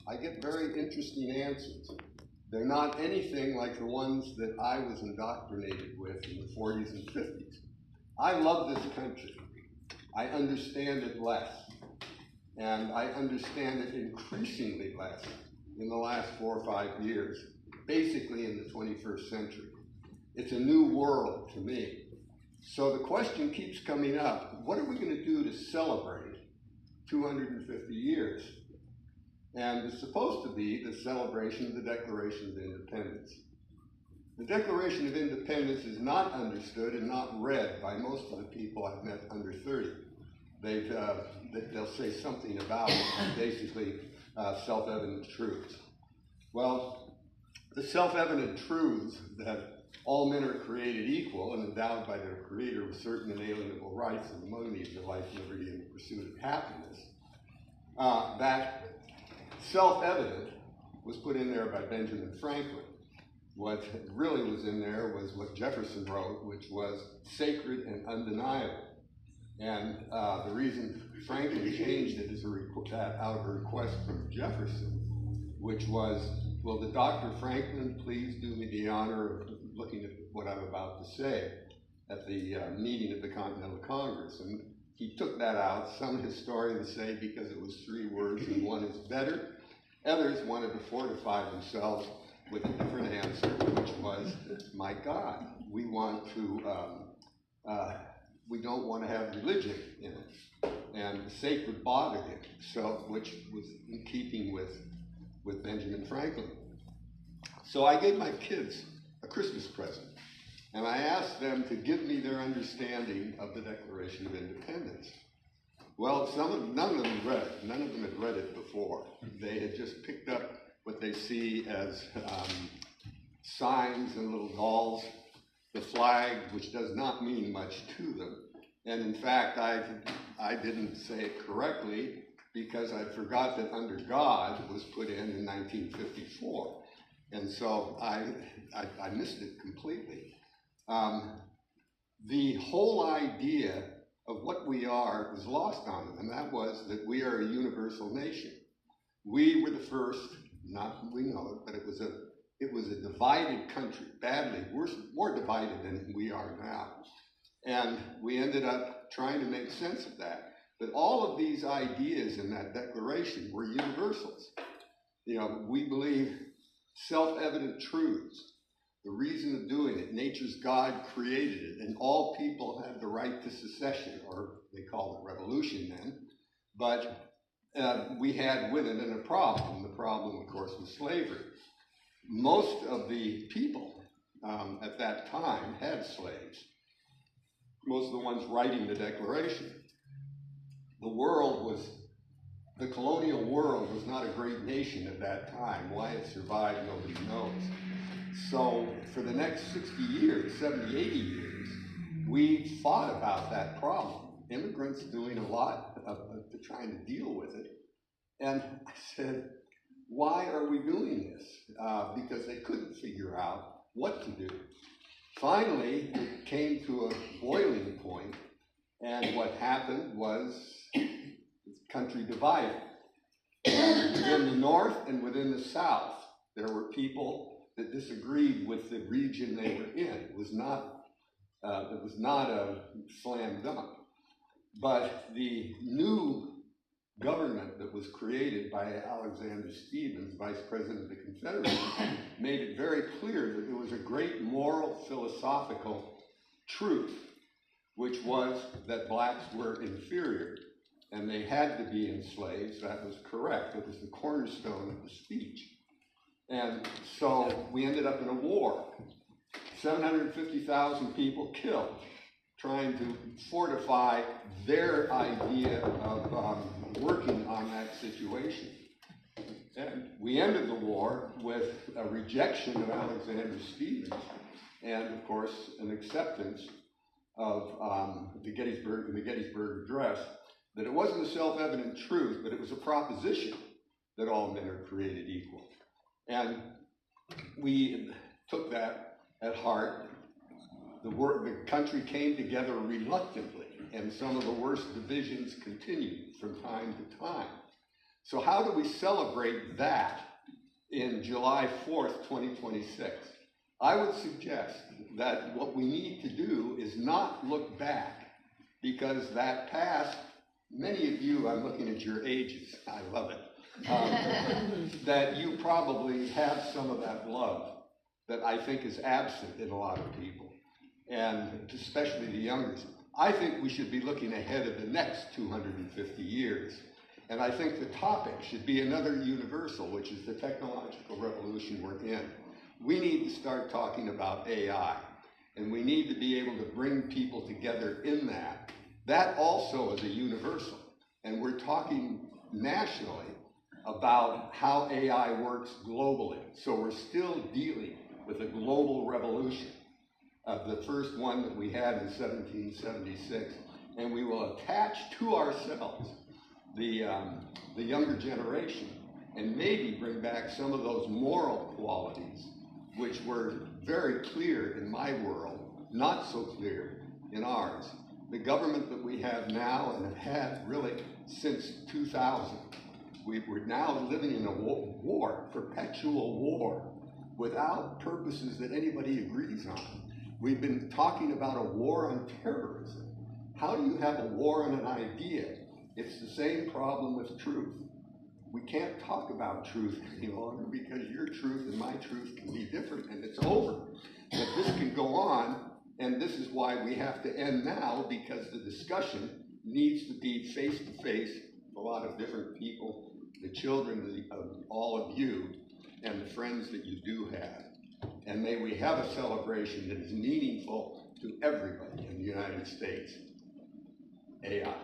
I get very interesting answers. They're not anything like the ones that I was indoctrinated with in the 40s and 50s. I love this country. I understand it less. And I understand it increasingly less in the last 4 or 5 years, basically in the 21st century. It's a new world to me. So the question keeps coming up, what are we going to do to celebrate 250 years? And it's supposed to be the celebration of the Declaration of Independence. The Declaration of Independence is not understood and not read by most of the people I've met under 30. They'll say something about it, basically self-evident truths. Well, the self-evident truths that all men are created equal and endowed by their Creator with certain inalienable rights, and among these are life, liberty, and the pursuit of happiness, that self-evident was put in there by Benjamin Franklin. What really was in there was what Jefferson wrote, which was sacred and undeniable. And the reason Franklin changed it is out of a request from Jefferson, which was, will the Dr. Franklin please do me the honor of looking at what I'm about to say at the meeting of the Continental Congress. And he took that out. Some historians say because it was 3 words and one is better. Others wanted to fortify themselves with a different answer, which was, my God, we want to, we don't want to have religion in it, and sacred bought it, so, which was in keeping with Benjamin Franklin. So I gave my kids a Christmas present, and I asked them to give me their understanding of the Declaration of Independence. Well, none of them read it. None of them had read it before. They had just picked up what they see as signs and little dolls, the flag, which does not mean much to them. And in fact, I didn't say it correctly because I forgot that under God was put in 1954. And so I missed it completely. The whole idea of what we are was lost on them, and that was that we are a universal nation. We were the first, not we know it, but it was a divided country, badly, more divided than we are now. And we ended up trying to make sense of that. But all of these ideas in that declaration were universals. You know, we believe self-evident truths, the reason of doing it, nature's God created it, and all people have the right to secession, or they called it revolution then. But we had with it a problem. The problem, of course, was slavery. Most of the people at that time had slaves. Most of the ones writing the Declaration. The colonial world was not a great nation at that time. Why it survived, nobody knows. So for the next 60 years, 70, 80 years, we fought about that problem. Immigrants doing a lot to trying to deal with it. And I said, why are we doing this? Because they couldn't figure out what to do. Finally, it came to a boiling point, and what happened was the country divided. And within the North and within the South, there were people that disagreed with the region they were in. It was not a slam dunk. But the new government that was created by Alexander Stephens, Vice President of the Confederacy, made it very clear that there was a great moral, philosophical truth, which was that blacks were inferior and they had to be enslaved. That was correct. It was the cornerstone of the speech. And so we ended up in a war. 750,000 people killed, trying to fortify their idea of working on that situation. And we ended the war with a rejection of Alexander Stephens and, of course, an acceptance of the Gettysburg Address, that it wasn't a self-evident truth, but it was a proposition that all men are created equal. And we took that at heart. The country came together reluctantly, and some of the worst divisions continued from time to time. So how do we celebrate that in July 4th, 2026? I would suggest that what we need to do is not look back, because that past, many of you, I'm looking at your ages, I love it, that you probably have some of that love that I think is absent in a lot of people, and especially the youngest. I think we should be looking ahead of the next 250 years. And I think the topic should be another universal, which is the technological revolution we're in. We need to start talking about AI, and we need to be able to bring people together in that. That also is a universal, and we're talking nationally about how AI works globally. So we're still dealing with a global revolution of the first one that we had in 1776, and we will attach to ourselves the younger generation and maybe bring back some of those moral qualities which were very clear in my world, not so clear in ours. The government that we have now and have had really since 2000, we're now living in a war, perpetual war, without purposes that anybody agrees on. We've been talking about a war on terrorism. How do you have a war on an idea? It's the same problem with truth. We can't talk about truth any longer because your truth and my truth can be different, and it's over. But this can go on, and this is why we have to end now, because the discussion needs to be face-to-face with a lot of different people, the children of all of you, and the friends that you do have. And may we have a celebration that is meaningful to everybody in the United States. AI.